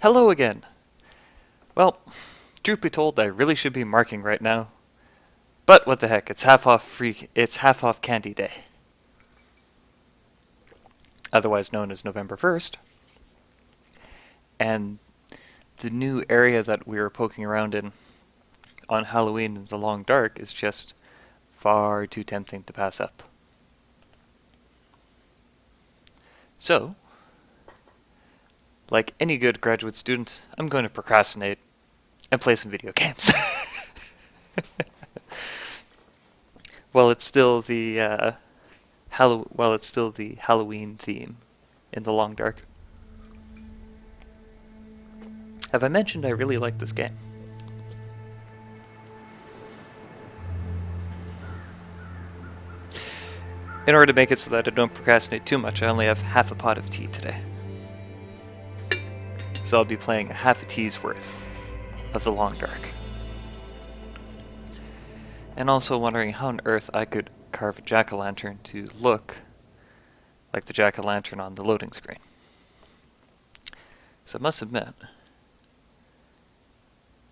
Hello again! Well, truth be told, I really should be marking right now. But what the heck, it's half off candy day. Otherwise known as November 1st. And the new area that we were poking around in on Halloween in the long dark is just far too tempting to pass up. So, like any good graduate student, I'm going to procrastinate and play some video games. Well, it's still the it's still the Halloween theme in the long dark. Have I mentioned I really like this game? In order to make it so that I don't procrastinate too much, I only have half a pot of tea today. So I'll be playing a half a tea's worth of the long dark. And also wondering how on earth I could carve a jack-o'-lantern to look like the jack-o'-lantern on the loading screen. So I must admit,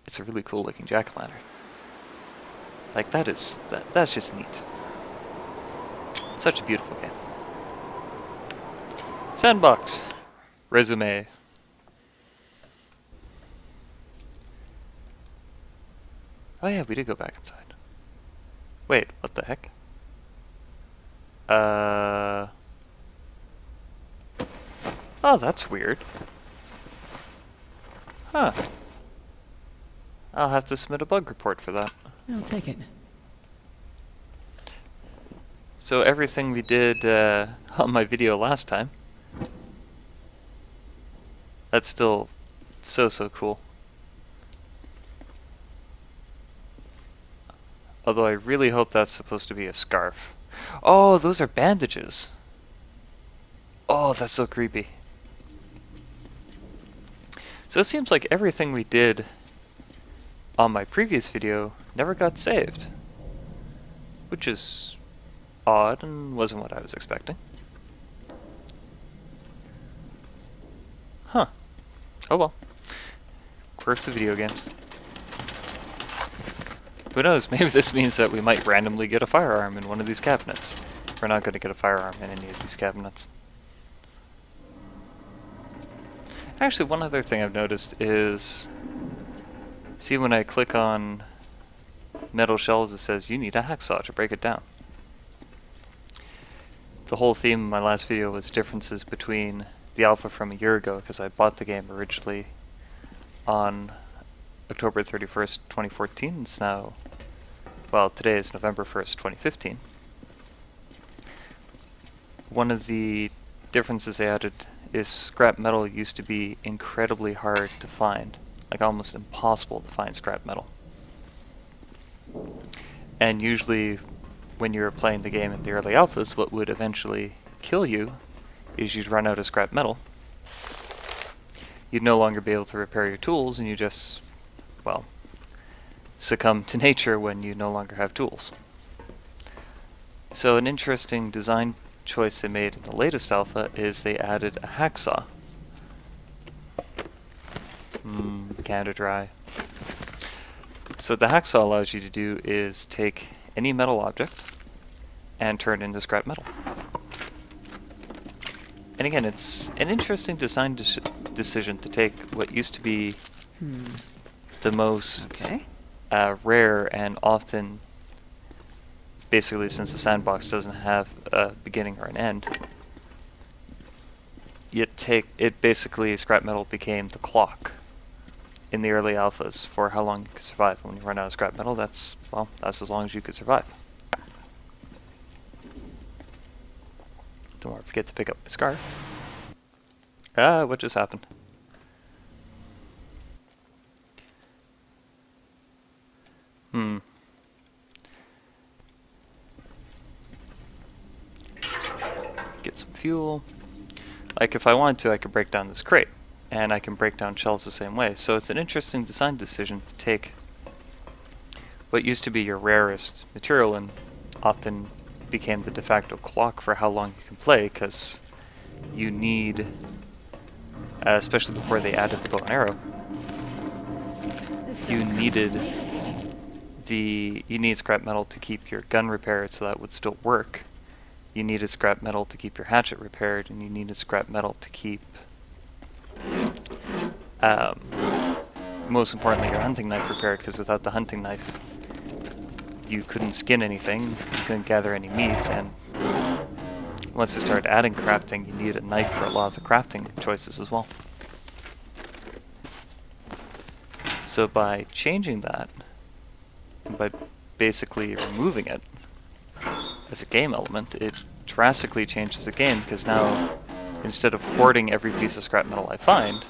it's a really cool looking jack-o'-lantern. Like that's just neat. Such a beautiful game. Sandbox. Resume. Oh yeah, we did go back inside. Wait, what the heck? Oh, that's weird. Huh. I'll have to submit a bug report for that. I'll take it. So everything we did on my video last time, that's still so cool. Although I really hope that's supposed to be a scarf. Oh, those are bandages. Oh, that's so creepy. So it seems like everything we did on my previous video never got saved, which is odd and wasn't what I was expecting. Huh. Oh well. Quirks of video games. Who knows, maybe this means that we might randomly get a firearm in one of these cabinets. We're not going to get a firearm in any of these cabinets. Actually, one other thing I've noticed is, see when I click on metal shelves it says you need a hacksaw to break it down. The whole theme of my last video was differences between the alpha from a year ago, because I bought the game originally on October 31st, 2014. It's now, well, today is November 1st, 2015. One of the differences they added is scrap metal used to be incredibly hard to find, like almost impossible to find scrap metal. And usually when you were playing the game in the early alphas, what would eventually kill you is you'd run out of scrap metal. You'd no longer be able to repair your tools, and you just, well, succumb to nature when you no longer have tools. So an interesting design choice they made in the latest alpha is they added a hacksaw. Kinda dry. So what the hacksaw allows you to do is take any metal object and turn it into scrap metal. And again, it's an interesting design decision to take what used to be the most rare and often, basically since the sandbox doesn't have a beginning or an end, basically scrap metal became the clock in the early alphas for how long you could survive. When you run out of scrap metal, that's as long as you could survive. Don't forget to pick up my scarf. Ah, what just happened? Get some fuel. Like if I wanted to, I could break down this crate, and I can break down shells the same way. So it's an interesting design decision to take what used to be your rarest material and often became the de facto clock for how long you can play, because you need especially before they added the bow and arrow, you needed scrap metal to keep your gun repaired so that would still work. You needed scrap metal to keep your hatchet repaired, and you needed scrap metal to keep, most importantly, your hunting knife repaired, because without the hunting knife, you couldn't skin anything, you couldn't gather any meat, and once you started adding crafting, you needed a knife for a lot of the crafting choices as well. So by changing that, and by basically removing it as a game element, it drastically changes the game, because now, instead of hoarding every piece of scrap metal I find,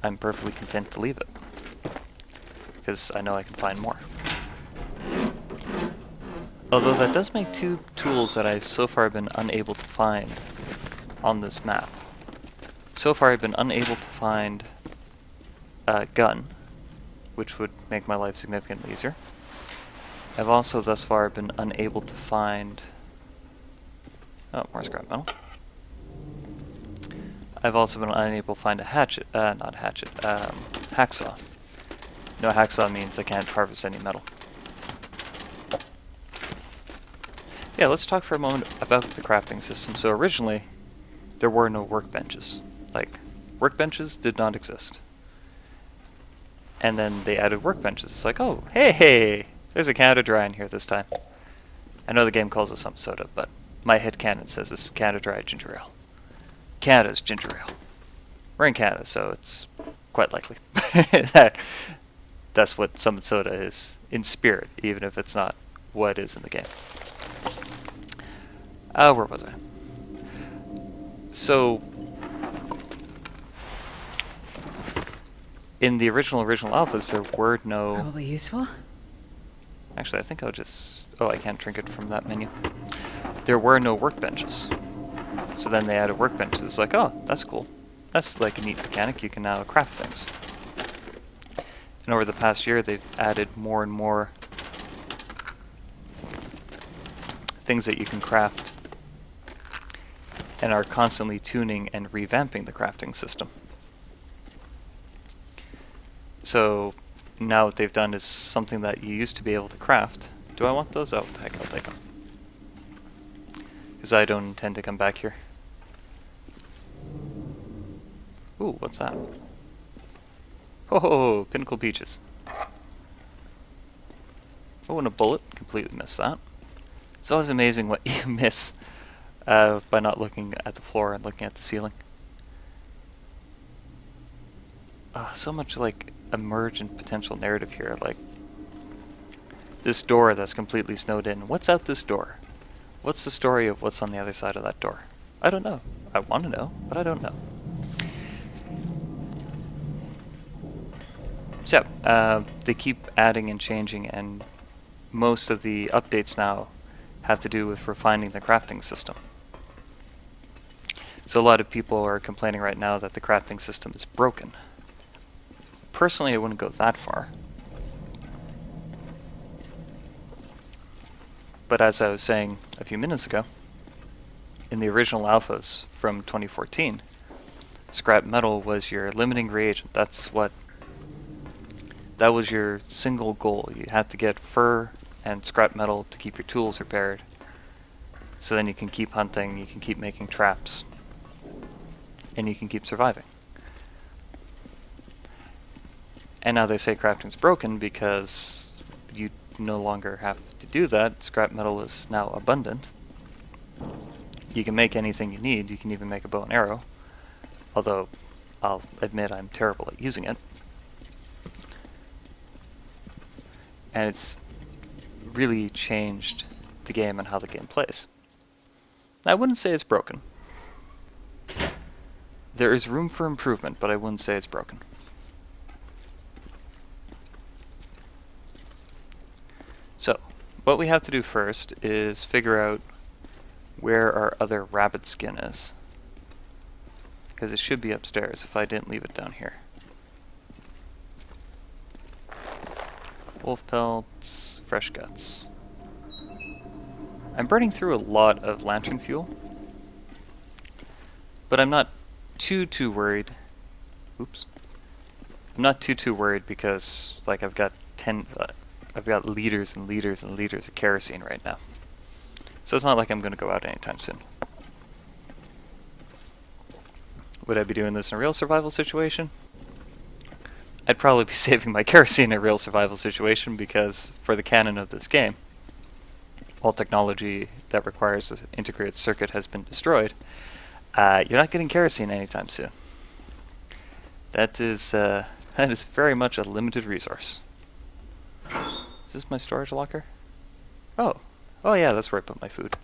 I'm perfectly content to leave it, because I know I can find more. Although that does make two tools that I've so far been unable to find on this map. So far I've been unable to find a gun, which would make my life significantly easier. I've also thus far been unable to find... oh, more scrap metal. I've also been unable to find a hatchet, hacksaw. No, hacksaw means I can't harvest any metal. Yeah, let's talk for a moment about the crafting system. So originally, there were no workbenches. Like, workbenches did not exist. And then they added workbenches. It's like, oh, hey, there's a Canada Dry in here this time. I know the game calls it some soda, but my headcanon says it's Canada Dry ginger ale. Canada's ginger ale. We're in Canada, so it's quite likely that's what Summit Soda is in spirit, even if it's not what it is in the game. Where was I? So, in the original alphas, there were no... Probably useful. Actually, I think I'll just... oh, I can't drink it from that menu. There were no workbenches. So then they added workbenches. It's like, oh, that's cool. That's like a neat mechanic. You can now craft things. And over the past year, they've added more and more things that you can craft, and are constantly tuning and revamping the crafting system. So now what they've done is something that you used to be able to craft. Do I want those? Oh, heck, I'll take them. Because I don't intend to come back here. Ooh, what's that? Oh, pinnacle peaches. Oh, and a bullet. Completely missed that. It's always amazing what you miss by not looking at the floor and looking at the ceiling. So much like emergent potential narrative here, like this door that's completely snowed in. What's out this door? What's the story of what's on the other side of that door? I don't know. I want to know, but I don't know. So, they keep adding and changing, and most of the updates now have to do with refining the crafting system. So a lot of people are complaining right now that the crafting system is broken. Personally, I wouldn't go that far. But as I was saying a few minutes ago, in the original alphas from 2014, scrap metal was your limiting reagent. That was your single goal. You had to get fur and scrap metal to keep your tools repaired. So then you can keep hunting, you can keep making traps, and you can keep surviving. And now they say crafting's broken because you no longer have to do that. Scrap metal is now abundant. You can make anything you need. You can even make a bow and arrow. Although, I'll admit I'm terrible at using it. And it's really changed the game and how the game plays. I wouldn't say it's broken. There is room for improvement, but I wouldn't say it's broken. So, what we have to do first is figure out where our other rabbit skin is. Because it should be upstairs if I didn't leave it down here. Wolf pelts, fresh guts. I'm burning through a lot of lantern fuel, but I'm not too worried Oops. I'm not too worried because like I've got I've got liters and liters and liters of kerosene right now. So it's not like I'm going to go out anytime soon. Would I be doing this in a real survival situation? I'd probably be saving my kerosene in a real survival situation because for the canon of this game, all technology that requires an integrated circuit has been destroyed. You're not getting kerosene anytime soon. That is very much a limited resource. Is this my storage locker? Oh. Oh yeah, that's where I put my food.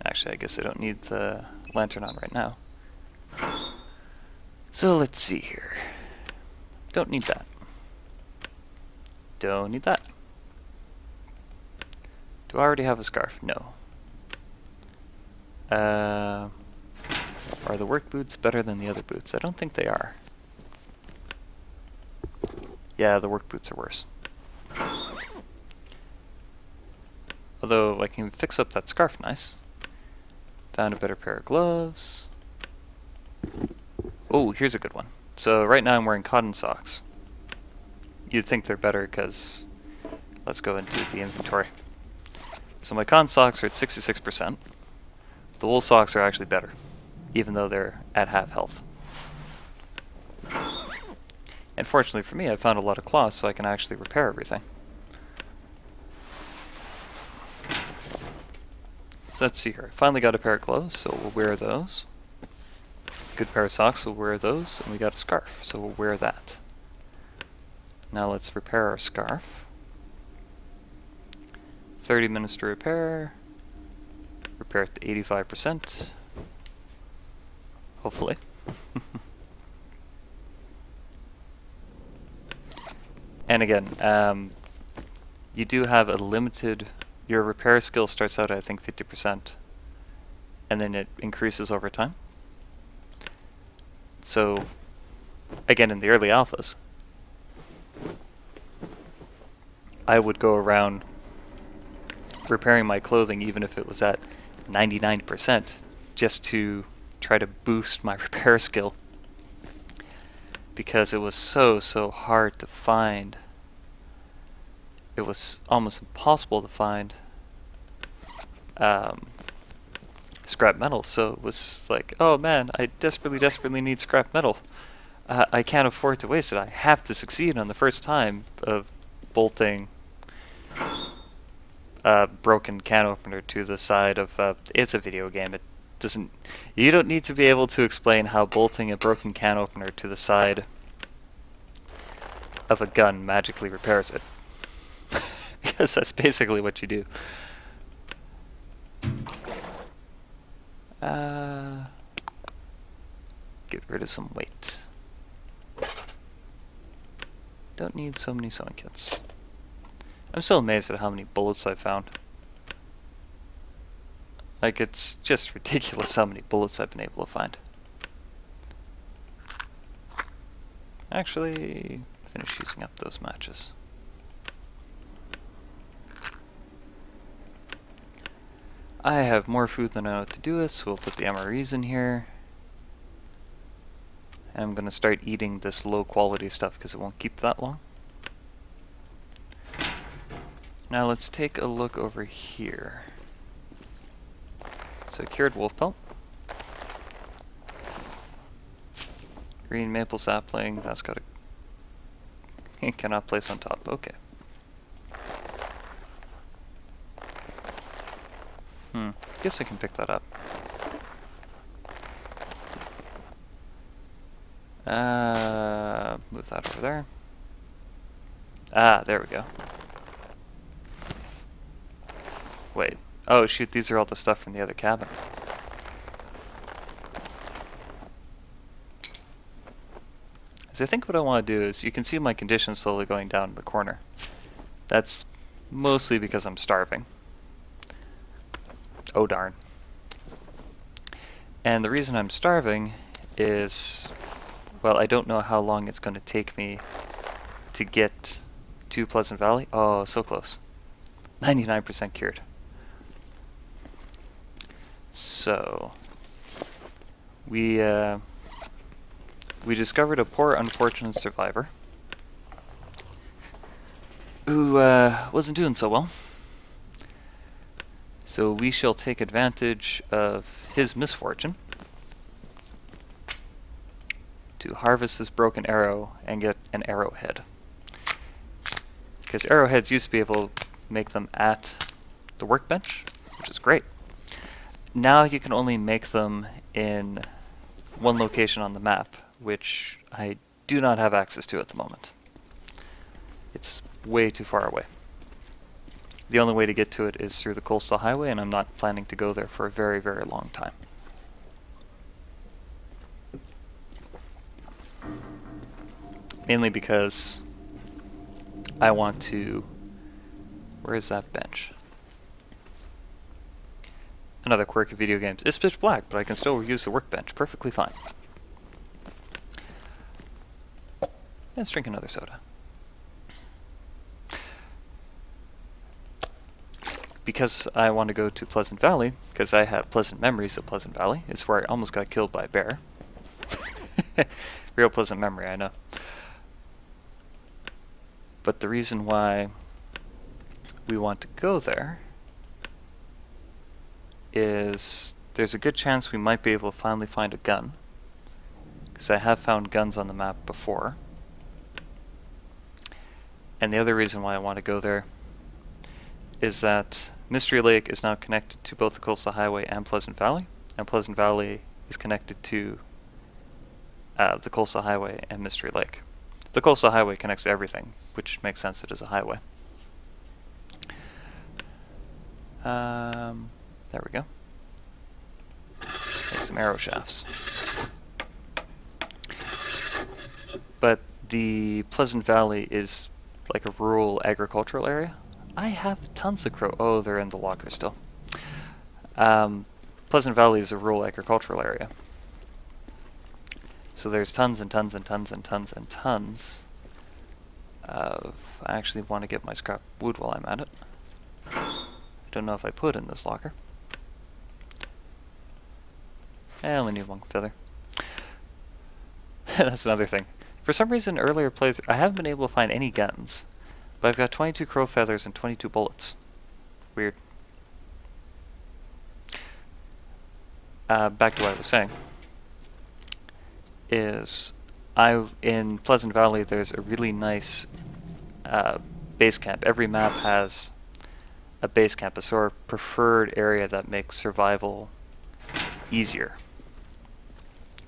Actually, I guess I don't need the lantern on right now. So let's see here. Don't need that. Don't need that. Do I already have a scarf? No. Are the work boots better than the other boots? I don't think they are. Yeah, the work boots are worse. Although I can fix up that scarf nice. Found a better pair of gloves. Oh, here's a good one. So right now I'm wearing cotton socks. You'd think they're better because let's go into the inventory. So my cotton socks are at 66%. The wool socks are actually better, even though they're at half health. And fortunately for me, I found a lot of cloth so I can actually repair everything. So let's see here. I finally got a pair of gloves, so we'll wear those. Good pair of socks, we'll wear those. And we got a scarf, so we'll wear that. Now let's repair our scarf. 30 minutes to repair. Repair it to 85%. Hopefully. And again, you do have a limited, your repair skill starts out at I think 50%, and then it increases over time. So, again, in the early alphas, I would go around repairing my clothing even if it was at 99%, just to try to boost my repair skill. Because it was so hard to find. It was almost impossible to find scrap metal. So it was like, oh man, I desperately need scrap metal. I can't afford to waste it. I have to succeed on the first time of bolting a broken can opener to the side of. It's a video game. It doesn't. You don't need to be able to explain how bolting a broken can opener to the side of a gun magically repairs it. Because that's basically what you do. Get rid of some weight. Don't need so many sewing kits. I'm still amazed at how many bullets I found. Like, it's just ridiculous how many bullets I've been able to find. Actually, finish using up those matches. I have more food than I know what to do with, so we'll put the MREs in here. And I'm going to start eating this low quality stuff because it won't keep that long. Now let's take a look over here. So cured wolf pelt. Green maple sapling, that's got a... It cannot place on top, okay. Guess I can pick that up. Move that over there. Ah, there we go. Wait. Oh shoot, these are all the stuff from the other cabin. So I think what I want to do is, you can see my condition slowly going down in the corner. That's mostly because I'm starving. Oh darn. And the reason I'm starving is, well, I don't know how long it's going to take me to get to Pleasant Valley. Oh, so close. 99% cured. So we discovered a poor, unfortunate survivor who wasn't doing so well. So we shall take advantage of his misfortune to harvest this broken arrow and get an arrowhead. Because arrowheads used to be able to make them at the workbench, which is great. Now you can only make them in one location on the map, which I do not have access to at the moment. It's way too far away. The only way to get to it is through the coastal highway, and I'm not planning to go there for a very, very long time. Mainly because I want to... Where is that bench? Another quirk of video games. It's pitch black, but I can still use the workbench perfectly fine. Let's drink another soda. Because I want to go to Pleasant Valley, because I have pleasant memories of Pleasant Valley. It's where I almost got killed by a bear. Real pleasant memory, I know. But the reason why we want to go there is there's a good chance we might be able to finally find a gun. Because I have found guns on the map before. And the other reason why I want to go there is that Mystery Lake is now connected to both the Coastal Highway and Pleasant Valley is connected to the Coastal Highway and Mystery Lake. The Coastal Highway connects to everything, which makes sense, it is a highway. There we go. Make some arrow shafts. But the Pleasant Valley is like a rural agricultural area. I have tons of crow. Oh, they're in the locker still. Pleasant Valley is a rural agricultural area. So there's tons and tons and tons and tons and tons of... I actually want to get my scrap wood while I'm at it. I don't know if I put in this locker. I only need one feather. That's another thing. For some reason, earlier playthrough, I haven't been able to find any guns. But I've got 22 crow feathers and 22 bullets. Weird. Back to what I was saying. In Pleasant Valley, there's a really nice base camp. Every map has a base camp, a sort of preferred area that makes survival easier.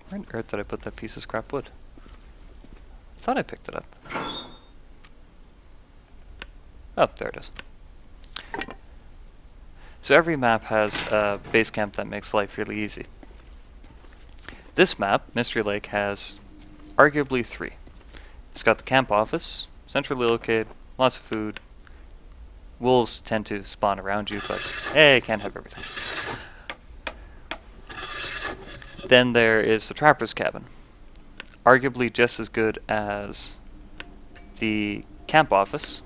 Where on earth did I put that piece of scrap wood? I thought I picked it up. Oh, there it is. So every map has a base camp that makes life really easy. This map, Mystery Lake, has arguably 3. It's got the camp office, centrally located, lots of food. Wolves tend to spawn around you, but hey, can't have everything. Then there is the trapper's cabin. Arguably just as good as the camp office,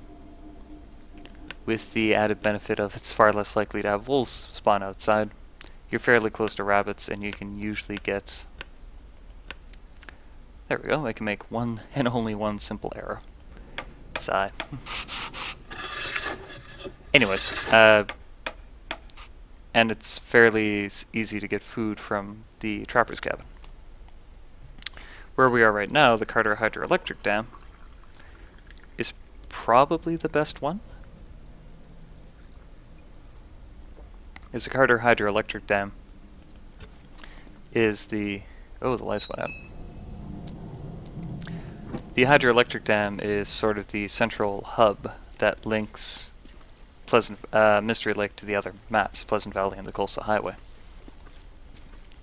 with the added benefit of it's far less likely to have wolves spawn outside. You're fairly close to rabbits, and you can usually get... There we go, I can make one and only one simple arrow. Sigh. Anyways, and it's fairly easy to get food from the trapper's cabin. Where we are right now, the Carter Hydroelectric Dam is probably the best one. The Carter Hydroelectric Dam is the... Oh, the lights went out. The hydroelectric dam is sort of the central hub that links Mystery Lake to the other maps, Pleasant Valley and the Coastal Highway.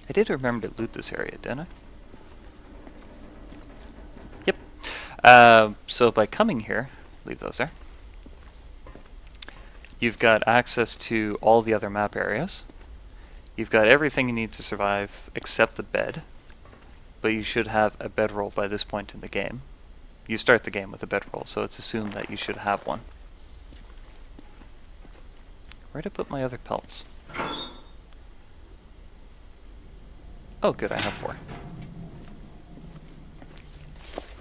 I did remember to loot this area, didn't I? Yep. So by coming here, leave those there, you've got access to all the other map areas. You've got everything you need to survive except the bed, but you should have a bedroll by this point in the game. You start the game with a bedroll, so it's assumed that you should have one. Where'd I put my other pelts? Oh, good, I have 4.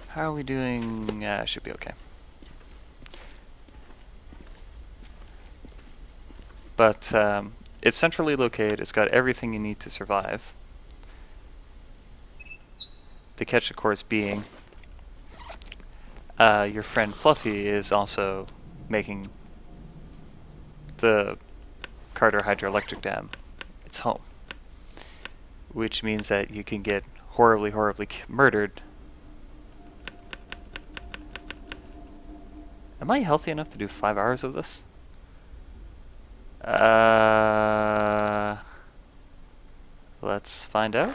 How are we doing? Should be okay. But it's centrally located. It's got everything you need to survive. The catch, of course, being your friend Fluffy is also making the Carter Hydroelectric Dam its home, which means that you can get horribly, horribly murdered. Am I healthy enough to do 5 hours of this? Let's find out.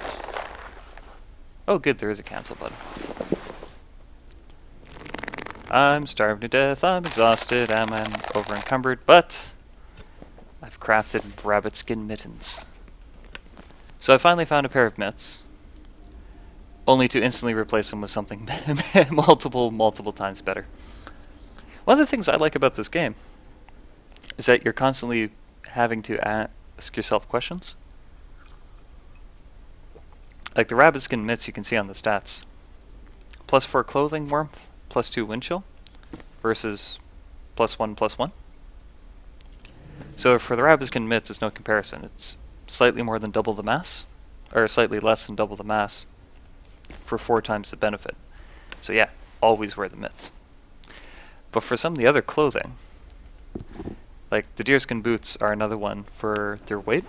Oh good, there is a cancel button. I'm starving to death, I'm exhausted, I'm over encumbered, but I've crafted rabbit skin mittens. So I finally found a pair of mitts, only to instantly replace them with something multiple times better. One of the things I like about this game is that you're constantly having to ask yourself questions. Like the rabbit skin mitts you can see on the stats. +4 clothing warmth, +2 wind chill, versus +1/+1. So for the rabbit skin mitts, it's no comparison. It's slightly more than double the mass, or slightly less than double the mass, for 4 times the benefit. So yeah, always wear the mitts. But for some of the other clothing, like the deerskin boots are another one for their weight.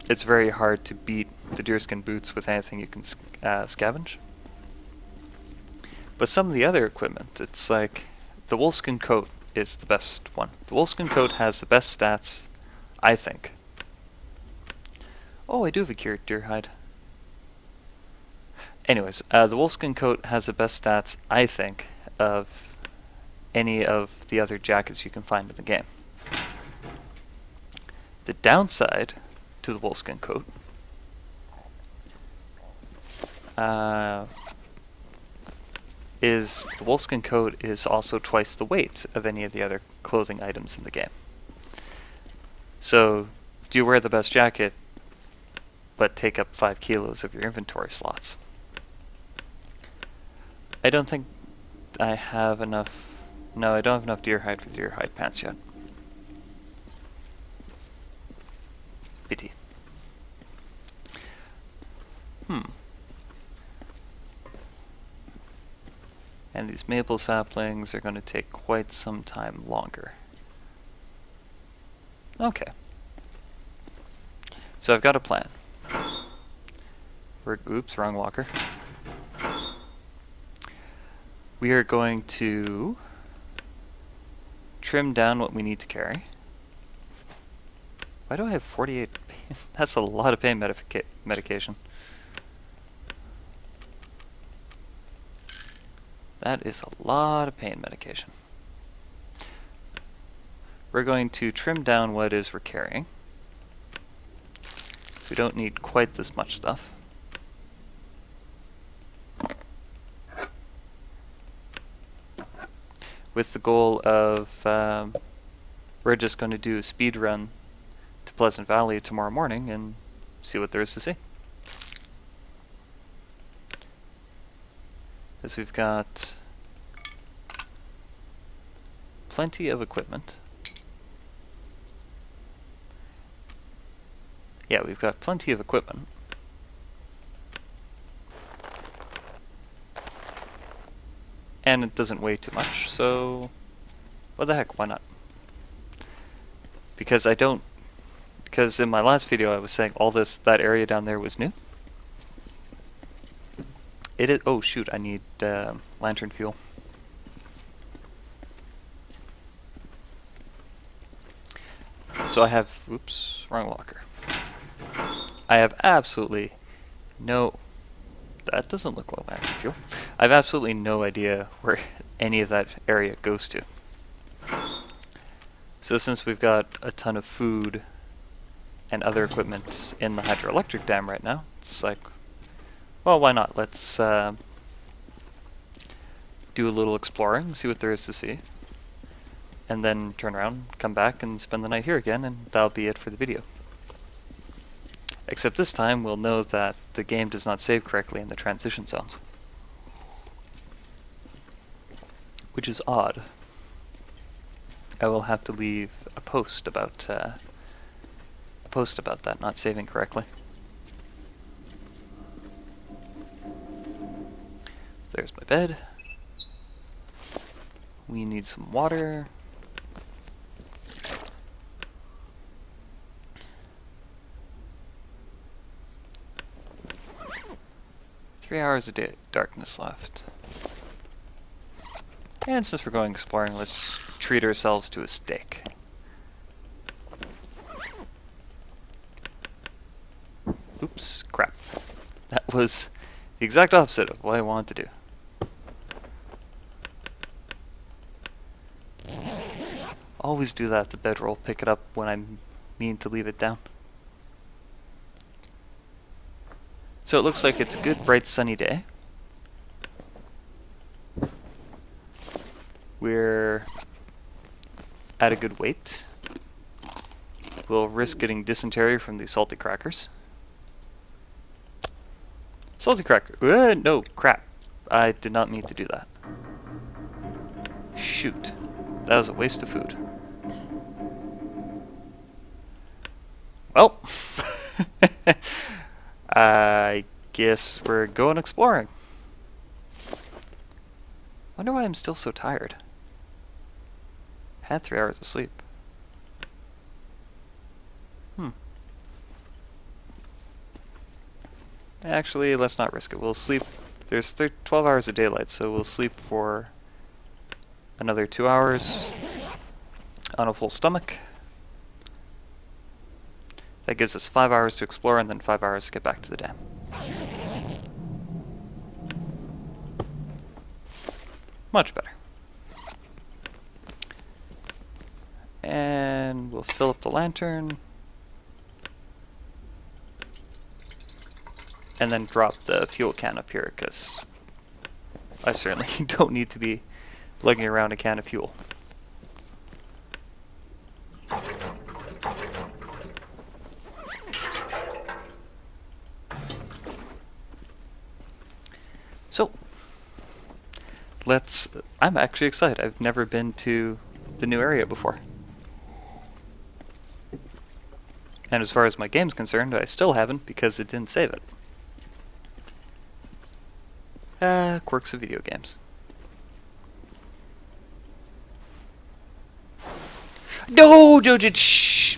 It's very hard to beat the deerskin boots with anything you can scavenge. But some of the other equipment, it's like the wolfskin coat is the best one. The wolfskin coat has the best stats, I think. Oh, I do have a cured deer hide. Anyways, the wolfskin coat has the best stats, I think, of any of the other jackets you can find in the game. The downside to the wolfskin coat is the wolfskin coat is also twice the weight of any of the other clothing items in the game. So, do you wear the best jacket, but take up 5 kilos of your inventory slots? I don't think I have enough. No, I don't have enough deer hide for deer hide pants yet. Pity. And these maple saplings are going to take quite some time longer. Okay. So I've got a plan. Oops, wrong walker. We are going to trim down what we need to carry. Why do I have 48 pain? That's a lot of pain medication. That is a lot of pain medication. We're going to trim down what it is we're carrying. So we don't need quite this much stuff. With the goal of, we're just going to do a speed run to Pleasant Valley tomorrow morning and see what there is to see. As we've got plenty of equipment. Yeah, we've got plenty of equipment. And it doesn't weigh too much, so what the heck, why not? Because in my last video I was saying all that area down there was new. It is, oh shoot, I need lantern fuel. So I have, oops, wrong walker. I have absolutely no, that doesn't look like lantern fuel. I have absolutely no idea where any of that area goes to. So since we've got a ton of food and other equipment in the hydroelectric dam right now, it's like, well, why not? Let's do a little exploring, see what there is to see, and then turn around, come back, and spend the night here again, and that'll be it for the video. Except this time we'll know that the game does not save correctly in the transition zones. Which is odd. I will have to leave a post about that not saving correctly. There's my bed. We need some water. Three hours a day darkness left. And since we're going exploring, let's treat ourselves to a steak. Oops, crap. That was the exact opposite of what I wanted to do. Always do that, the bedroll. Pick it up when I mean to leave it down. So it looks like it's a good, bright, sunny day. We're at a good weight. We'll risk getting dysentery from these salty crackers. Salty cracker. No, crap. I did not mean to do that. Shoot. That was a waste of food. Well, I guess we're going exploring. Wonder why I'm still so tired. Had 3 hours of sleep. Actually, let's not risk it. We'll sleep. There's 12 hours of daylight, so we'll sleep for another 2 hours on a full stomach. That gives us 5 hours to explore and then 5 hours to get back to the dam. Much better. And we'll fill up the lantern. And then drop the fuel can up here, because I certainly don't need to be lugging around a can of fuel. So, I'm actually excited. I've never been to the new area before. And as far as my game's concerned, I still haven't because it didn't save it. Quirks of video games. No, Jojo! Shh!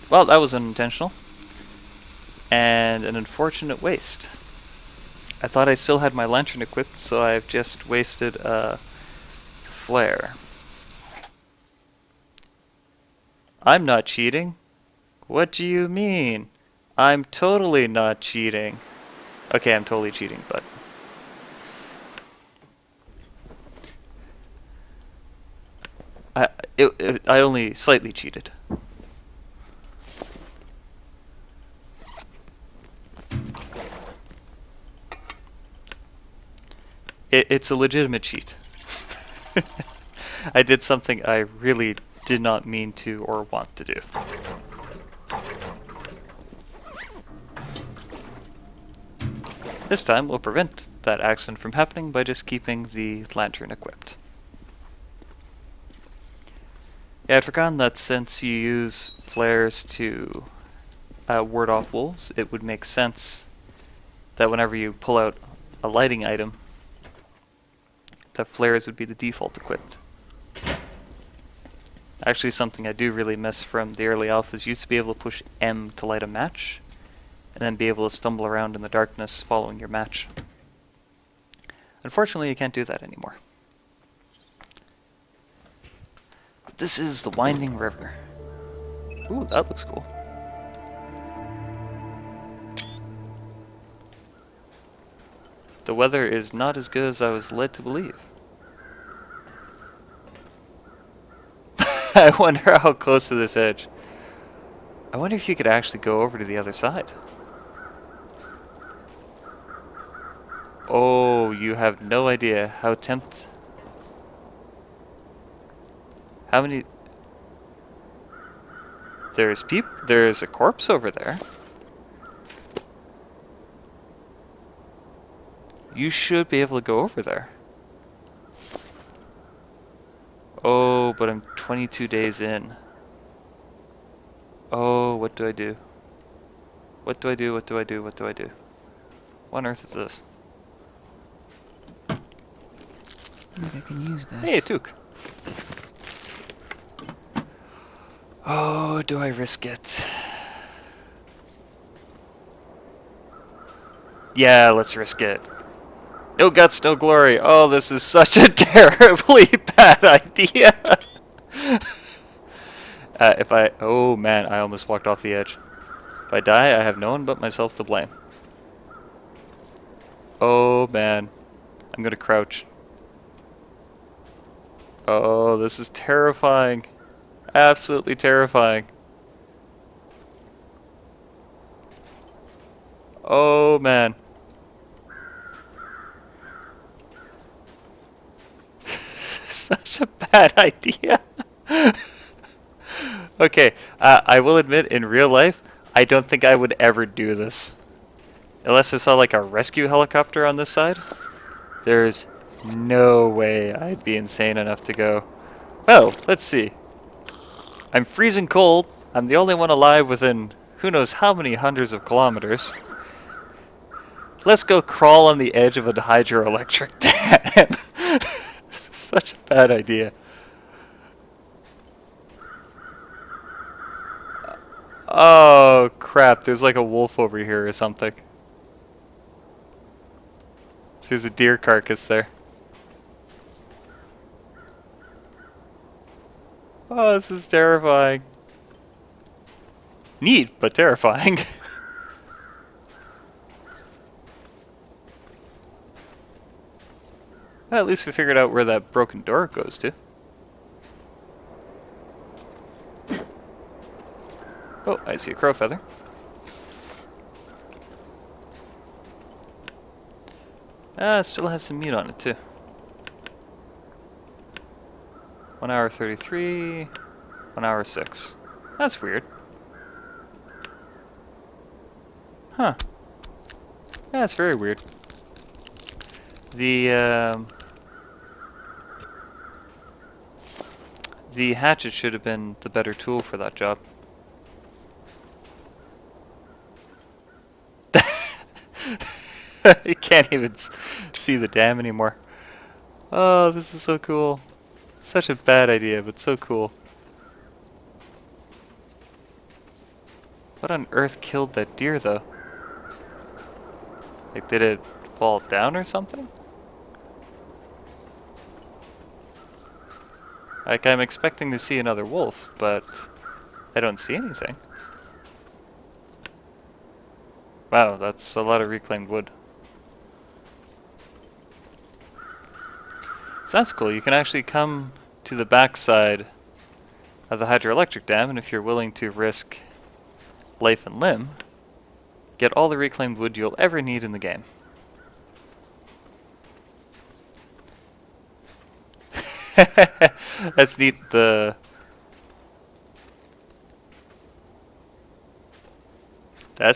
Well, that was unintentional. And an unfortunate waste. I thought I still had my lantern equipped, so I've just wasted a flare. I'm not cheating. What do you mean? I'm totally not cheating. Okay, I'm totally cheating, but... I only slightly cheated. It's a legitimate cheat. I did something I really did not mean to or want to do. This time we'll prevent that accident from happening by just keeping the lantern equipped. Yeah, I'd forgotten that since you use flares to ward off wolves, it would make sense that whenever you pull out a lighting item, that flares would be the default equipped. Actually, something I do really miss from the early alphas used to be able to push M to light a match, and then be able to stumble around in the darkness following your match. Unfortunately, you can't do that anymore. But this is the winding river. Ooh, that looks cool. The weather is not as good as I was led to believe. I wonder how close to this edge. I wonder if you could actually go over to the other side. Oh, you have no idea how how many... There's a corpse over there. You should be able to go over there. Oh, but I'm 22 days in. Oh, what do I do? What do I do? What do I do? What do I do? What on earth is this? Maybe I can use this. Hey, a toque. Oh, do I risk it? Yeah, let's risk it. No guts, no glory. Oh, this is such a terribly bad idea. Oh man, I almost walked off the edge. If I die, I have no one but myself to blame. Oh man, I'm gonna crouch. Oh, this is terrifying. Absolutely terrifying. Oh man. Such a bad idea. Okay, I will admit, in real life, I don't think I would ever do this. Unless I saw like a rescue helicopter on this side, there's no way I'd be insane enough to go, well, let's see. I'm freezing cold. I'm the only one alive within who knows how many hundreds of kilometers. Let's go crawl on the edge of a hydroelectric dam. This is such a bad idea. Oh crap, there's like a wolf over here or something. So there's a deer carcass there. Oh, this is terrifying. Neat, but terrifying. Well, at least we figured out where that broken door goes to. Oh, I see a crow feather. It still has some meat on it too. 1 hour 33, 1 hour 6. That's weird. Huh. That's very weird. The hatchet should have been the better tool for that job. You can't even see the dam anymore. Oh, this is so cool. Such a bad idea, but so cool. What on earth killed that deer, though? Like, did it fall down or something? Like, I'm expecting to see another wolf, but I don't see anything. Wow, that's a lot of reclaimed wood. So that's cool. You can actually come to the backside of the hydroelectric dam, and if you're willing to risk life and limb, get all the reclaimed wood you'll ever need in the game. That's neat. That's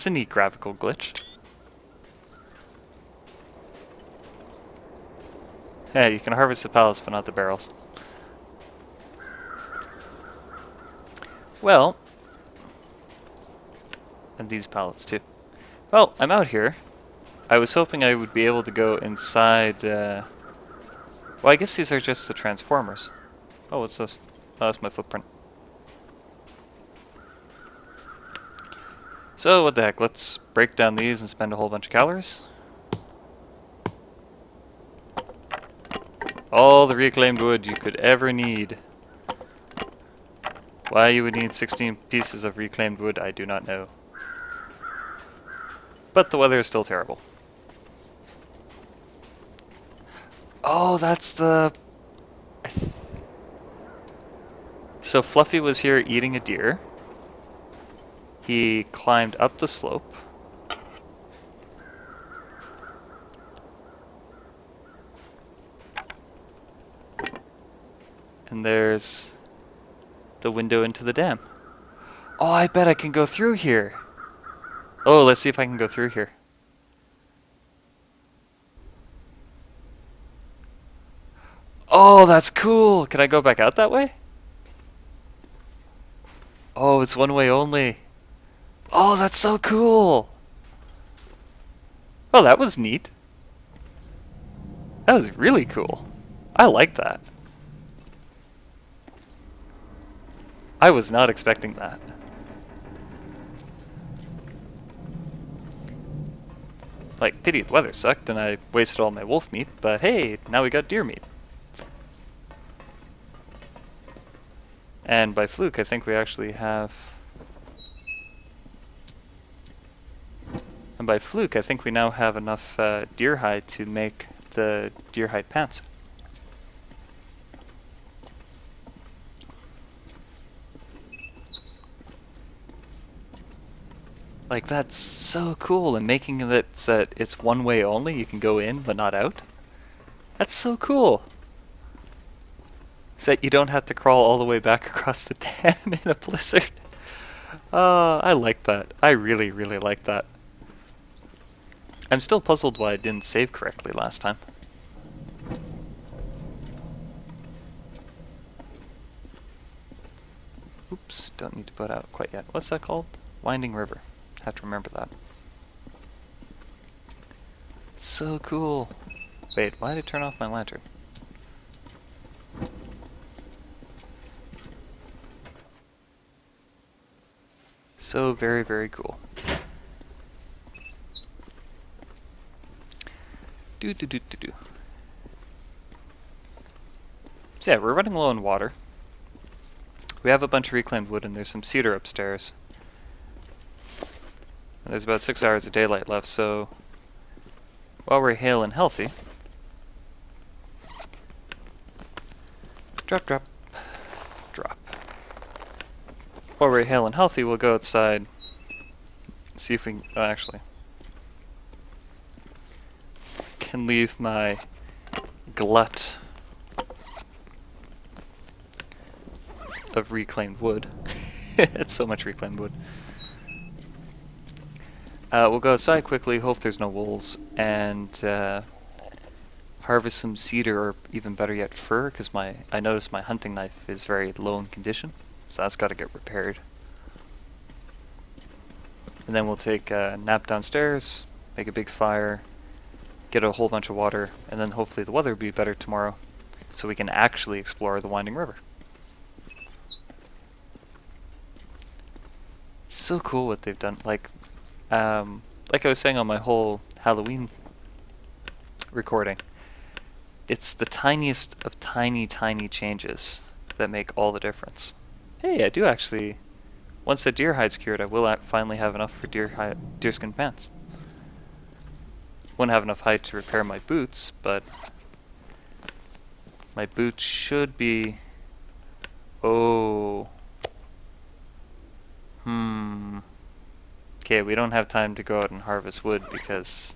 a neat graphical glitch. Yeah, you can harvest the pallets, but not the barrels. Well, and these pallets too. Well, I'm out here. I was hoping I would be able to go inside. Well, I guess these are just the transformers. Oh, what's this? Oh, that's my footprint. So, what the heck, let's break down these and spend a whole bunch of calories. All the reclaimed wood you could ever need. Why you would need 16 pieces of reclaimed wood, I do not know. But the weather is still terrible. Oh, that's the... So Fluffy was here eating a deer. He climbed up the slope. And there's the window into the dam. Oh, I bet I can go through here. Oh, let's see if I can go through here. Oh, that's cool. Can I go back out that way? Oh, it's one way only. Oh, that's so cool. Oh, that was neat. That was really cool. I like that. I was not expecting that. Like, pity the weather sucked and I wasted all my wolf meat, but hey, now we got deer meat. And by fluke, I think we actually have... And by fluke, I think we now have enough deer hide to make the deer hide pants. Like, that's so cool, and making it that it's one way only, you can go in but not out. That's so cool. So that you don't have to crawl all the way back across the dam in a blizzard. I like that. I really, really like that. I'm still puzzled why I didn't save correctly last time. Oops, don't need to put out quite yet. What's that called? Winding River. Have to remember that. So cool. Wait, why did I turn off my lantern? So very, very cool. Do do do do do. So yeah, we're running low on water. We have a bunch of reclaimed wood and there's some cedar upstairs. And there's about 6 hours of daylight left, so while we're hale and healthy, drop, drop, drop. While we're hale and healthy, we'll go outside, see if we can, oh, actually, can leave my glut of reclaimed wood. It's so much reclaimed wood. We'll go outside quickly, hope there's no wolves, and harvest some cedar, or even better yet, fir, because I noticed my hunting knife is very low in condition, so that's got to get repaired. And then we'll take a nap downstairs, make a big fire, get a whole bunch of water, and then hopefully the weather will be better tomorrow, so we can actually explore the Winding River. It's so cool what they've done. Like I was saying on my whole Halloween recording, it's the tiniest of tiny, tiny changes that make all the difference. Hey, I do actually, once the deer hide's cured, I will finally have enough for deerskin pants. Won't have enough hide to repair my boots, but my boots should be... Oh. Okay, we don't have time to go out and harvest wood because...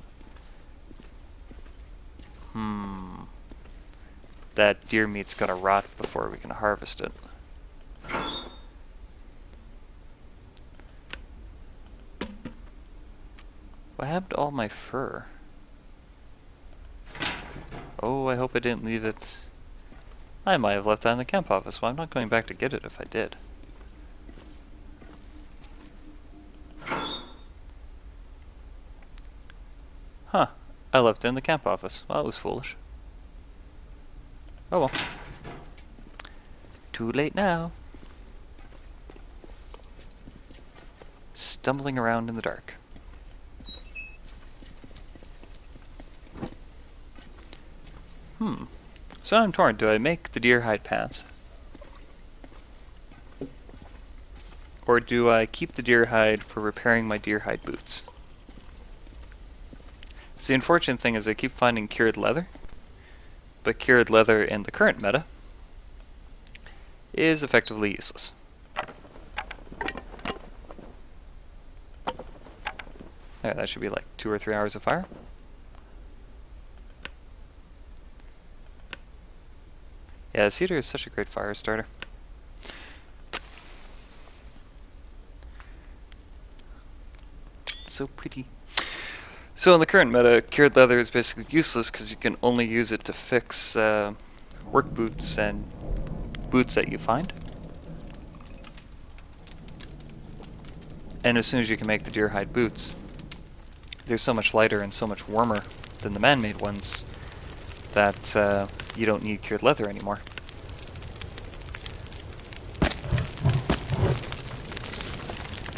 That deer meat's gonna rot before we can harvest it. What happened to all my fur? Oh, I hope I didn't leave it... I might have left that in the camp office, well I'm not going back to get it if I did. Huh, I left it in the camp office. Well, that was foolish. Oh well. Too late now. Stumbling around in the dark. So I'm torn. Do I make the deer hide pants? Or do I keep the deer hide for repairing my deer hide boots? So the unfortunate thing is I keep finding cured leather, but cured leather in the current meta is effectively useless. Alright, that should be like 2 or 3 hours of fire. Yeah, cedar is such a great fire starter. It's so pretty. So in the current meta, cured leather is basically useless because you can only use it to fix work boots and boots that you find. And as soon as you can make the deer hide boots, they're so much lighter and so much warmer than the man-made ones that you don't need cured leather anymore.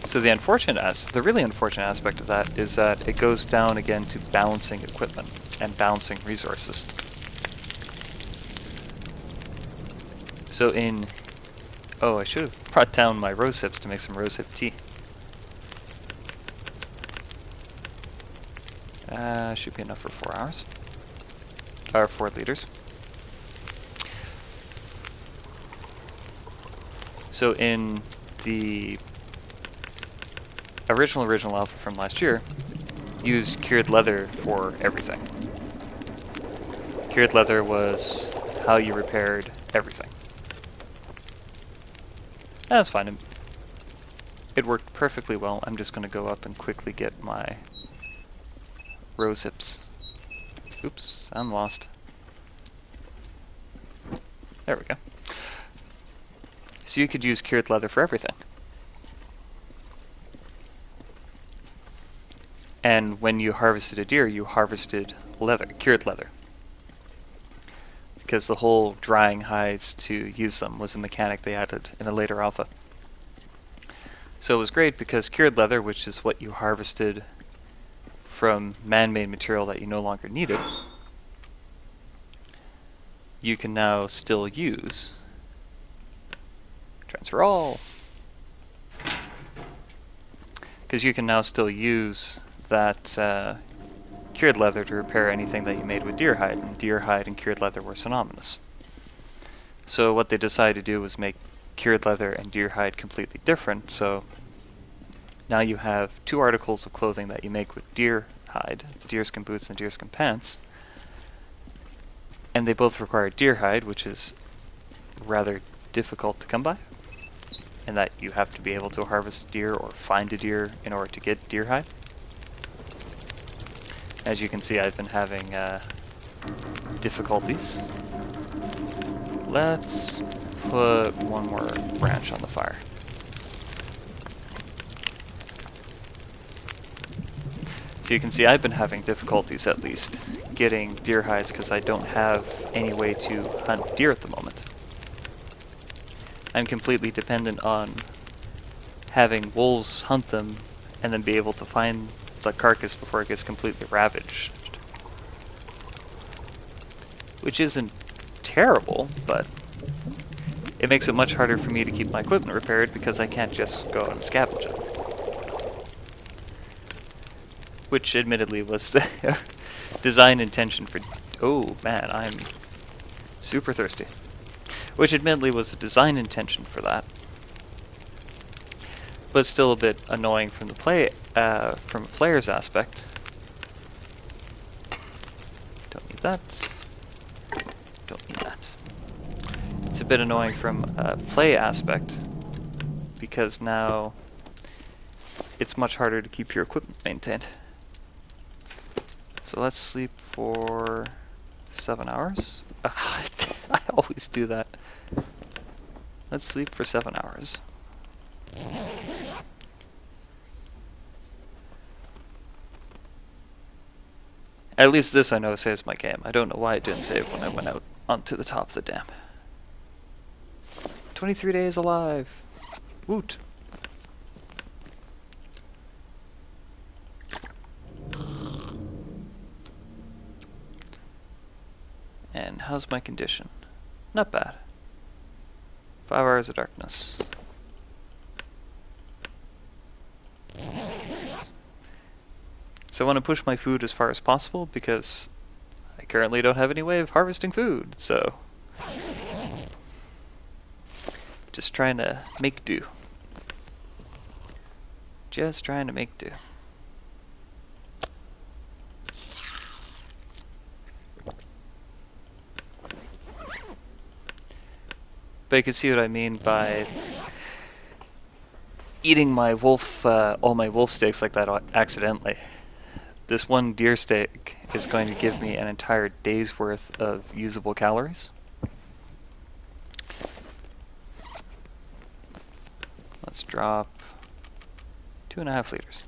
So the really unfortunate aspect of that is that it goes down again to balancing equipment and balancing resources. So oh, I should have brought down my rose hips to make some rose hip tea. Should be enough for 4 hours. Or 4 liters. So in the original alpha from last year, used cured leather for everything. Cured leather was how you repaired everything. That's fine. It worked perfectly well. I'm just going to go up and quickly get my rose hips. Oops, I'm lost. There we go. So you could use cured leather for everything. And when you harvested a deer, you harvested leather, cured leather. Because the whole drying hides to use them was a mechanic they added in a later alpha. So it was great because cured leather, which is what you harvested from man-made material that you no longer needed, you can now still use. Transfer all! Because you can now still use that cured leather to repair anything that you made with deer hide, and deer hide and cured leather were synonymous. So what they decided to do was make cured leather and deer hide completely different, so now you have 2 articles of clothing that you make with deer hide, the deerskin boots and deerskin pants, and they both require deer hide, which is rather difficult to come by, in that you have to be able to harvest deer or find a deer in order to get deer hide. As you can see, I've been having difficulties. Let's put 1 more branch on the fire. So you can see I've been having difficulties, at least, getting deer hides because I don't have any way to hunt deer at the moment. I'm completely dependent on having wolves hunt them and then be able to find the carcass before it gets completely ravaged. Which isn't terrible, but it makes it much harder for me to keep my equipment repaired because I can't just go out and scavenge it. Which admittedly was the design intention for... Oh man, I'm super thirsty. Which admittedly was the design intention for that. But still a bit annoying from the from a player's aspect. Don't need that. Don't need that. It's a bit annoying from a play aspect because now it's much harder to keep your equipment maintained. So let's sleep for 7 hours. I always do that. Let's sleep for 7 hours. At least this I know saves my game. I don't know why it didn't save when I went out onto the top of the dam. 23 days alive! Woot! And how's my condition? Not bad. 5 hours of darkness. So I want to push my food as far as possible because I currently don't have any way of harvesting food, so just trying to make do. Just trying to make do. But you can see what I mean by eating my wolf, all my wolf steaks like that accidentally. This one deer steak is going to give me an entire day's worth of usable calories. Let's drop 2.5 liters.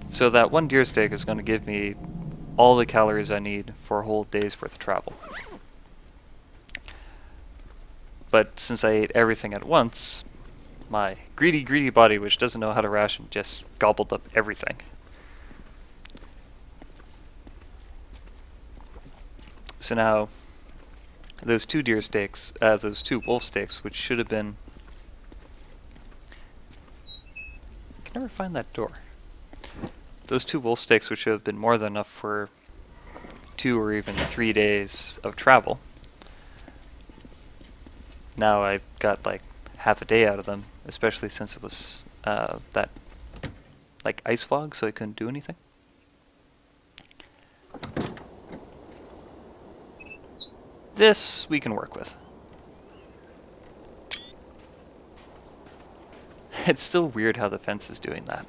So that one deer steak is going to give me all the calories I need for a whole day's worth of travel. But since I ate everything at once, my greedy body, which doesn't know how to ration, just gobbled up everything. So now, those two deer steaks, those two wolf steaks, which should have been... I can never find that door. Those two wolf steaks, which should have been more than enough for 2 or even 3 days of travel. Now I got like half a day out of them, especially since it was that like ice fog, so I couldn't do anything. This we can work with. It's still weird how the fence is doing that.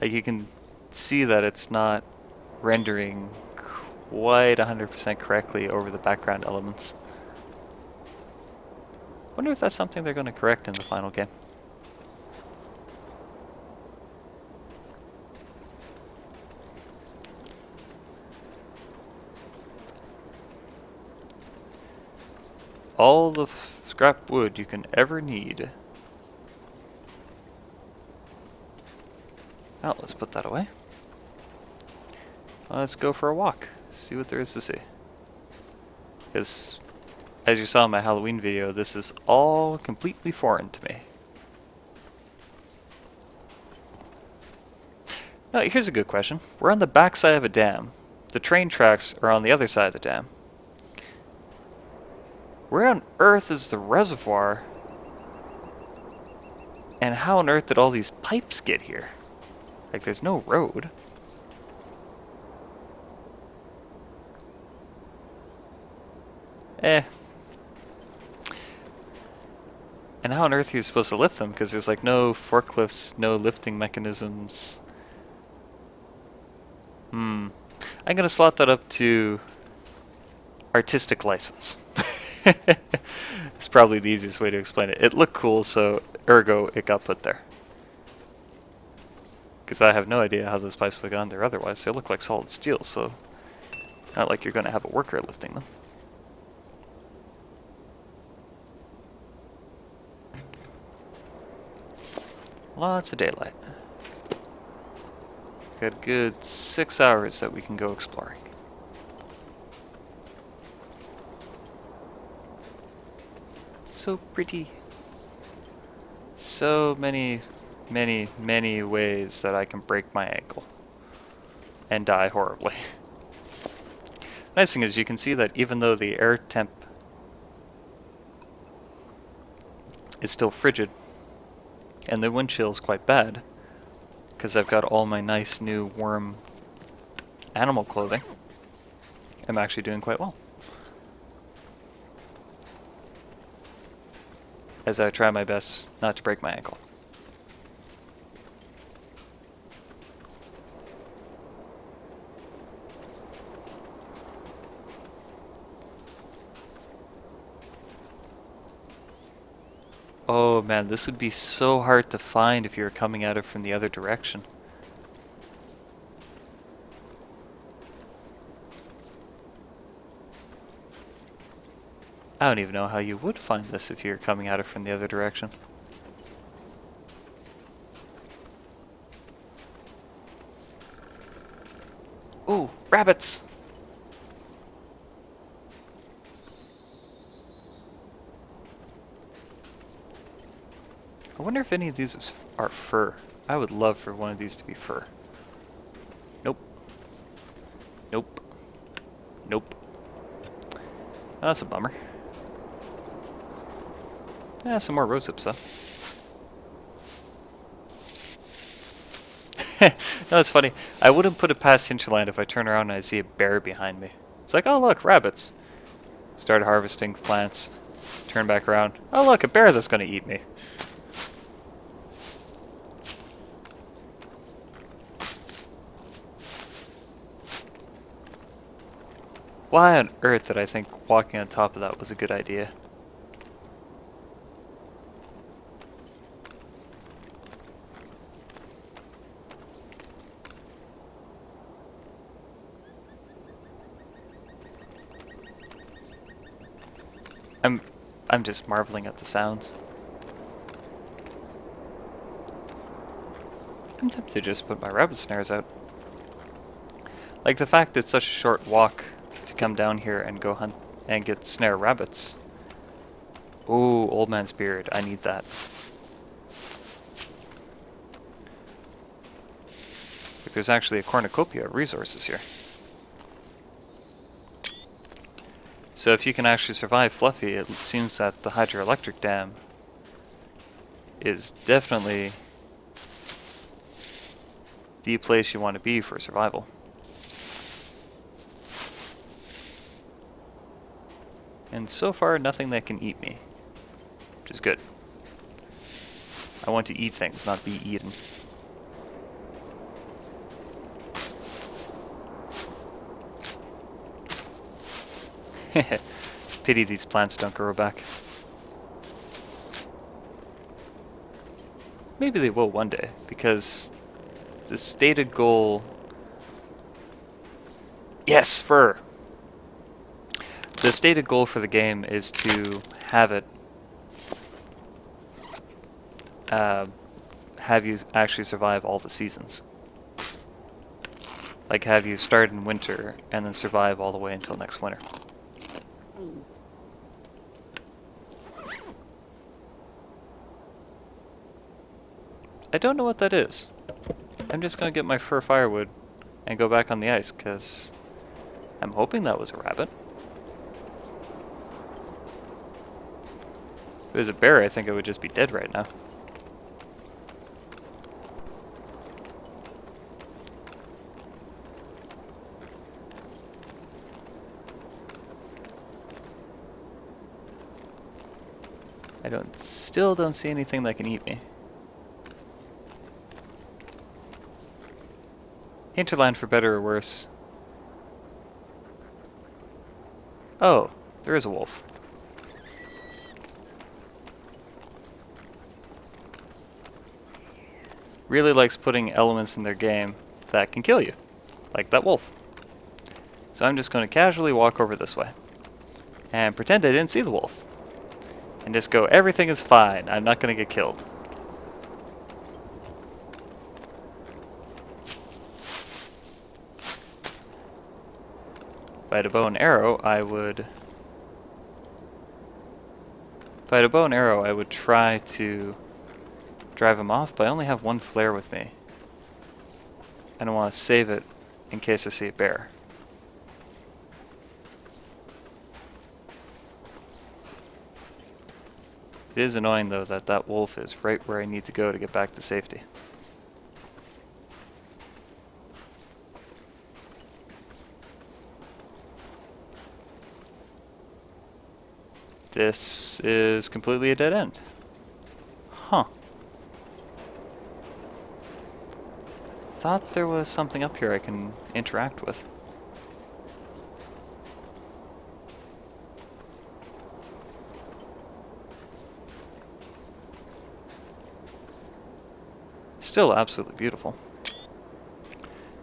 Like you can see that it's not rendering quite 100% correctly over the background elements. Wonder if that's something they're going to correct in the final game. All the scrap wood you can ever need. Oh, let's put that away. Let's go for a walk, see what there is to see. Because, as you saw in my Halloween video, this is all completely foreign to me. Now, here's a good question. We're on the back side of a dam. The train tracks are on the other side of the dam. Where on earth is the reservoir? And how on earth did all these pipes get here? Like, there's no road. And how on earth are you supposed to lift them? Because there's like no forklifts, no lifting mechanisms. I'm gonna slot that up to artistic license. It's probably the easiest way to explain it. It looked cool, so ergo it got put there. Because I have no idea how those pipes would have gone there otherwise. They look like solid steel, so not like you're gonna have a worker lifting them. Lots of daylight. Got a good 6 hours that we can go exploring. So pretty. So many ways that I can break my ankle and die horribly. Nice thing is you can see that even though the air temp is still frigid and the wind chill is quite bad, because I've got all my nice new warm animal clothing, I'm actually doing quite well. As I try my best not to break my ankle. Oh man, this would be so hard to find if you were coming at it from the other direction. I don't even know how you would find this if you're coming at it from the other direction. Ooh, rabbits! I wonder if any of these are fur. I would love for one of these to be fur. Nope. Nope. Nope. Oh, that's a bummer. Yeah, some more rose hips though. No, it's funny. I wouldn't put it past Hinterland if I turn around and I see a bear behind me. It's like, oh look, rabbits. Start harvesting plants. Turn back around. Oh look, a bear that's gonna eat me. Why on earth did I think walking on top of that was a good idea? I'm I'm just marveling at the sounds. I'm tempted to just put my rabbit snares out. Like the fact it's such a short walk to come down here and go hunt and get snare rabbits. Ooh, old man's beard. I need that. Like there's actually a cornucopia of resources here. So if you can actually survive Fluffy, it seems that the hydroelectric dam is definitely the place you want to be for survival. And so far, nothing that can eat me, which is good. I want to eat things, not be eaten. Pity these plants don't grow back. Maybe they will one day, because the stated goal... Yes, fur! The stated goal for the game is to have it have you actually survive all the seasons. Like have you start in winter and then survive all the way until next winter. I don't know what that is. I'm just gonna get my fur firewood and go back on the ice, because I'm hoping that was a rabbit. If it was a bear, I think it would just be dead right now. Still don't see anything that can eat me. Hinterland for better or worse. Oh, there is a wolf. Really likes putting elements in their game that can kill you, like that wolf. So I'm just going to casually walk over this way and pretend I didn't see the wolf. And just go, everything is fine, I'm not going to get killed. If I had a bow and arrow, I would... If I had a bow and arrow, I would try to drive him off, but I only have one flare with me. And I want to save it in case I see a bear. It is annoying though that that wolf is right where I need to go to get back to safety. This is completely a dead end. Huh. Thought there was something up here I can interact with. Still absolutely beautiful.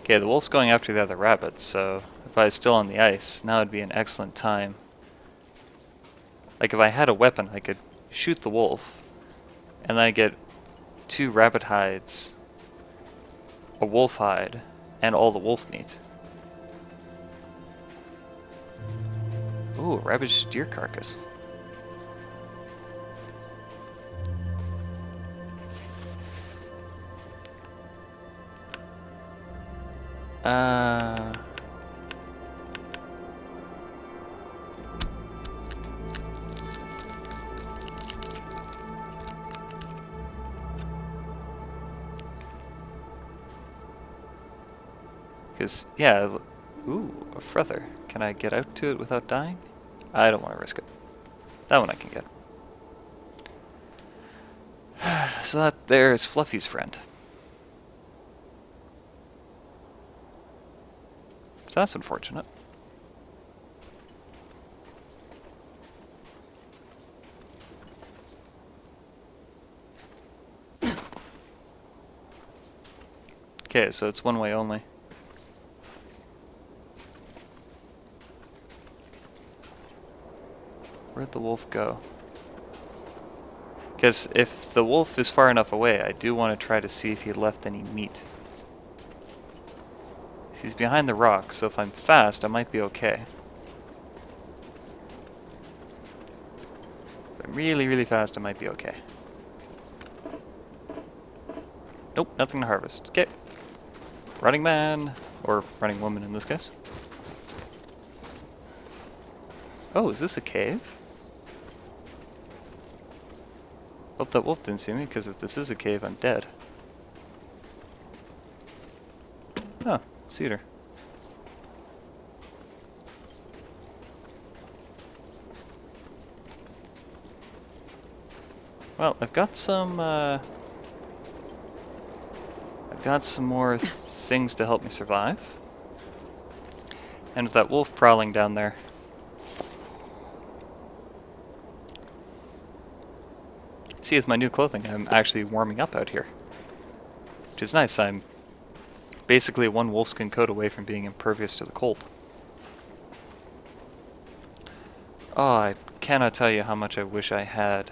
Okay, the wolf's going after the other rabbits, so if I was still on the ice, now would be an excellent time. Like if I had a weapon, I could shoot the wolf, and then I get 2 rabbit hides, a wolf hide, and all the wolf meat. Ooh, a ravaged deer carcass. Because, yeah, ooh, a feather. Can I get out to it without dying? I don't want to risk it. That one I can get. So that there is Fluffy's friend. So that's unfortunate. Okay, so it's one way only. Where'd the wolf go? Because if the wolf is far enough away, I do want to try to see if he left any meat. He's behind the rock, so if I'm fast, I might be okay. If I'm really, really fast, I might be okay. Nope, nothing to harvest. Okay. Running man, or running woman in this case. Oh, is this a cave? Hope that wolf didn't see me, because if this is a cave, I'm dead. Oh, cedar. Well, I've got some more things to help me survive. And with that wolf prowling down there. See, with my new clothing, I'm actually warming up out here. Which is nice. I'm basically one wolfskin coat away from being impervious to the cold. Oh, I cannot tell you how much I wish I had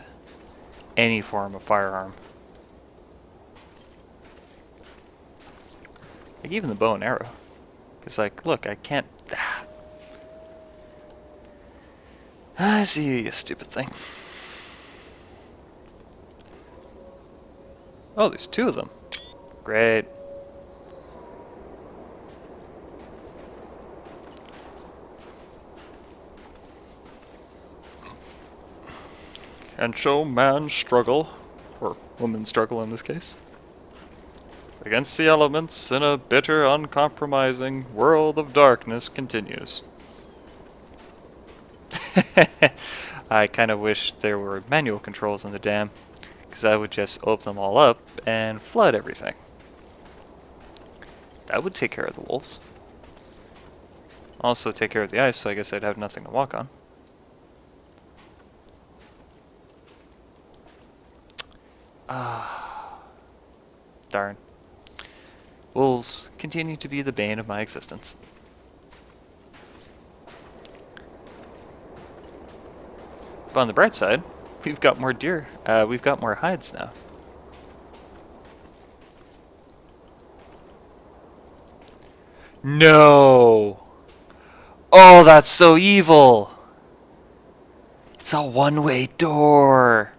any form of firearm. Like even the bow and arrow. Because like, look, I can't... I see, you stupid thing. Oh, there's two of them. Great. And so man struggle, or woman struggle in this case, against the elements in a bitter, uncompromising world of darkness continues. I kind of wish there were manual controls on the dam, because I would just open them all up and flood everything. That would take care of the wolves. Also take care of the ice, so I guess I'd have nothing to walk on. Ah, darn. Wolves continue to be the bane of my existence. But on the bright side, we've got more deer. We've got more hides now. No! Oh, that's so evil! It's a one-way door!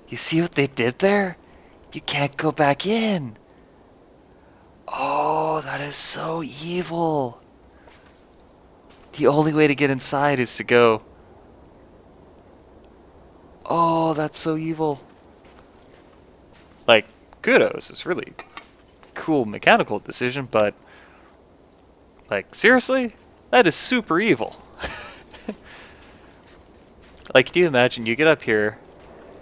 You see what they did there? You can't go back in! Oh, that is so evil! The only way to get inside is to go... Oh, that's so evil. Like, kudos, it's really cool mechanical decision, but... Like, seriously? That is super evil. Like, can you imagine, you get up here,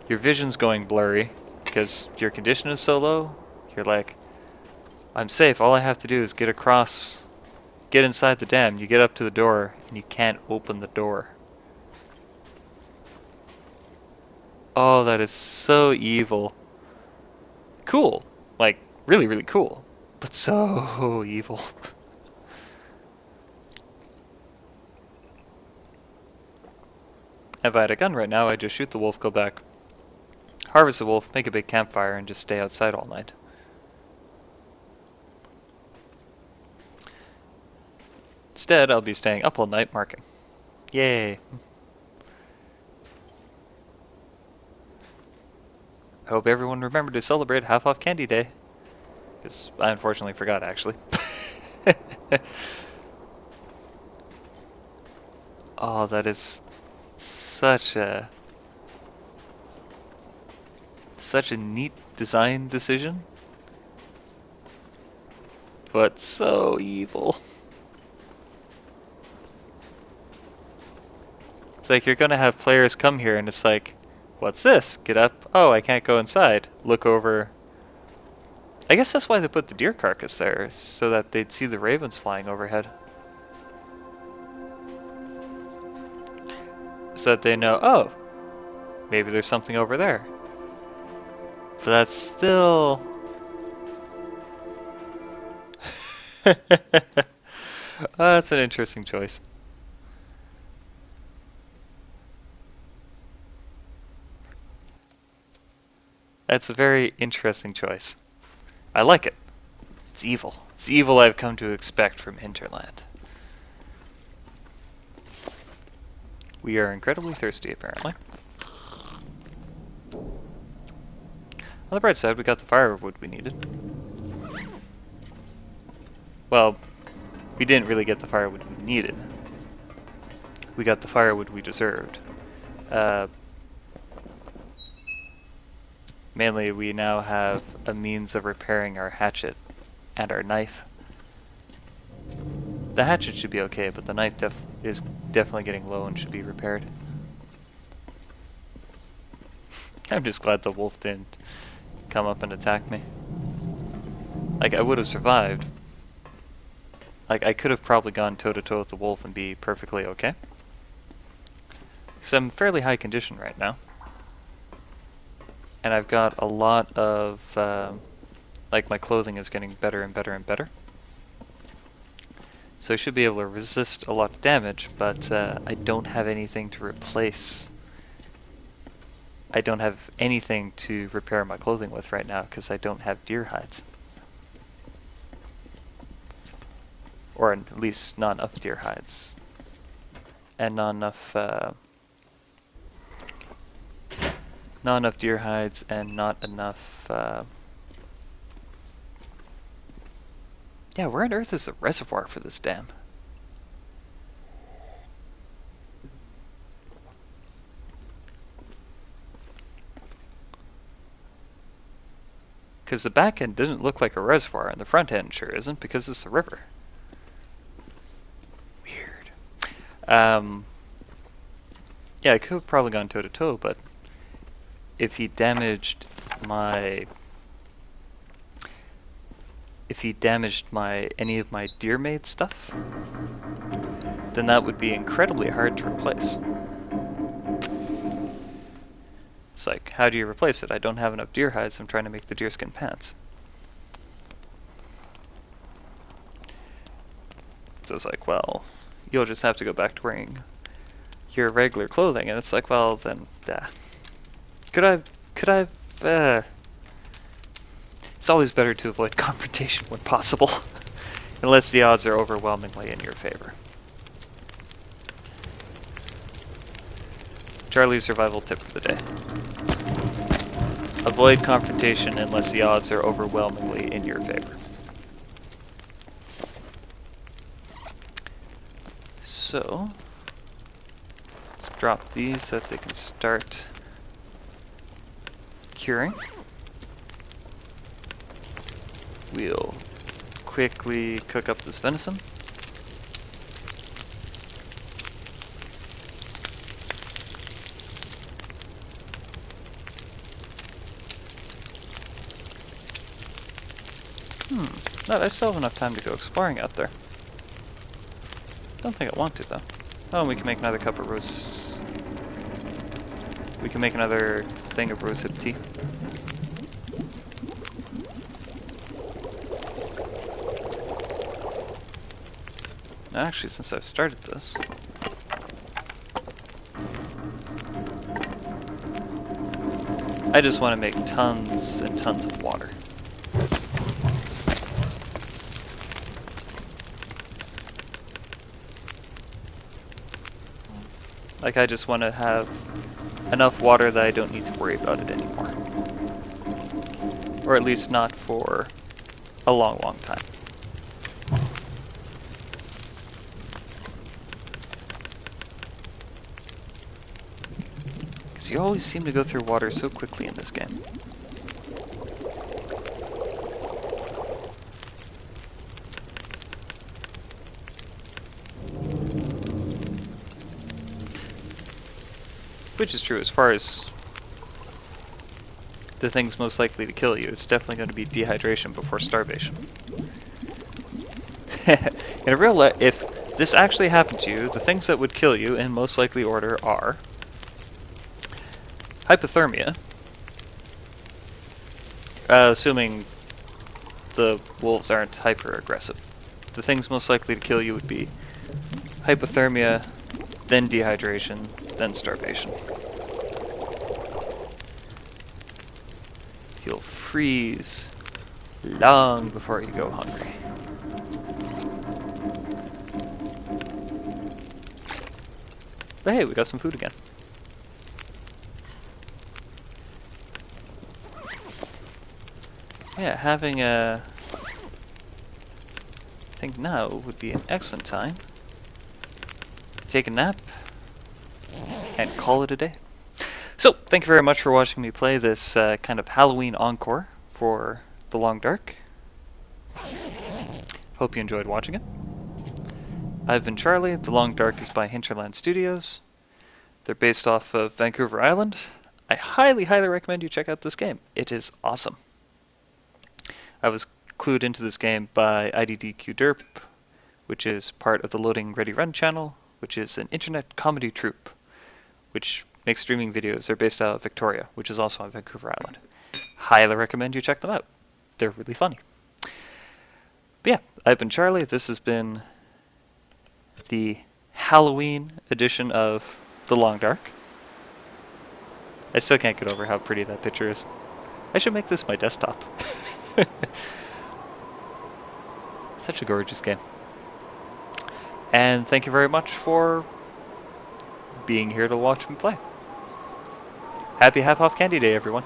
your vision's going blurry, because your condition is so low, you're like, I'm safe, all I have to do is get across, get inside the dam, you get up to the door, and you can't open the door. Oh, that is so evil. Cool. Like, really, really cool. But so evil. If I had a gun right now, I'd just shoot the wolf, go back, harvest the wolf, make a big campfire, and just stay outside all night. Instead, I'll be staying up all night marking. Yay. I hope everyone remembered to celebrate Half Off Candy Day. Because I unfortunately forgot, actually. Oh, that is such a neat design decision. But so evil. It's like you're gonna have players come here and it's like, what's this? Get up. Oh, I can't go inside. Look over. I guess that's why they put the deer carcass there, so that they'd see the ravens flying overhead. So that they know, oh, maybe there's something over there. So that's still... That's an interesting choice. That's a very interesting choice. I like it. It's evil. It's evil I've come to expect from Hinterland. We are incredibly thirsty, apparently. On the bright side, we got the firewood we needed. Well, we didn't really get the firewood we needed. We got the firewood we deserved. Mainly, we now have a means of repairing our hatchet and our knife. The hatchet should be okay, but the knife is definitely getting low and should be repaired. I'm just glad the wolf didn't come up and attack me. Like, I would have survived. Like, I could have probably gone toe-to-toe with the wolf and be perfectly okay. Because I'm fairly high condition right now. And I've got a lot of, like, my clothing is getting better and better and better. So I should be able to resist a lot of damage, but I don't have anything to replace. I don't have anything to repair my clothing with right now because I don't have deer hides. Or at least not enough deer hides. And not enough deer hides and not enough yeah, where on earth is the reservoir for this dam? Because the back end doesn't look like a reservoir, and the front end sure isn't, because it's a river. Weird. Yeah, I could have probably gone toe-to-toe, but if he damaged my... any of my deer-made stuff, then that would be incredibly hard to replace. It's like, how do you replace it? I don't have enough deer hides, I'm trying to make the deerskin pants. So it's like, well, you'll just have to go back to wearing your regular clothing, and it's like, well, then, could I, it's always better to avoid confrontation when possible, unless the odds are overwhelmingly in your favor. Charlie's survival tip for the day. Avoid confrontation unless the odds are overwhelmingly in your favor. So, let's drop these so that they can start curing. We'll quickly cook up this venison. No, I still have enough time to go exploring out there. Don't think I want to, though. Oh, we can make another cup of rose... We can make another thing of rosehip tea. Actually, since I've started this... I just want to make tons and tons of water. Like, I just want to have enough water that I don't need to worry about it anymore. Or at least not for a long, long time. Because you always seem to go through water so quickly in this game. Which is true as far as the things most likely to kill you. It's definitely going to be dehydration before starvation. In a real life, if this actually happened to you, the things that would kill you in most likely order are hypothermia, assuming the wolves aren't hyper aggressive. The things most likely to kill you would be hypothermia, then dehydration, then starvation. You'll freeze long before you go hungry. But hey, we got some food again. Yeah, having a... I think now would be an excellent time to take a nap and call it a day. So, thank you very much for watching me play this kind of Halloween encore for The Long Dark. Hope you enjoyed watching it. I've been Charlie. The Long Dark is by Hinterland Studios. They're based off of Vancouver Island. I highly, highly recommend you check out this game. It is awesome. I was clued into this game by IDDQ which is part of the Loading Ready Run channel, which is an internet comedy troupe, which makes streaming videos. They're based out of Victoria, which is also on Vancouver Island. Highly recommend you check them out. They're really funny. But yeah, I've been Charlie. This has been the Halloween edition of The Long Dark. I still can't get over how pretty that picture is. I should make this my desktop. Such a gorgeous game. And thank you very much for being here to watch me play. Happy Half Off Candy Day, everyone.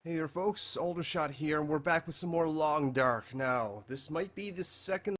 Hey there folks, Aldershot here, and we're back with some more Long Dark. Now, this might be the second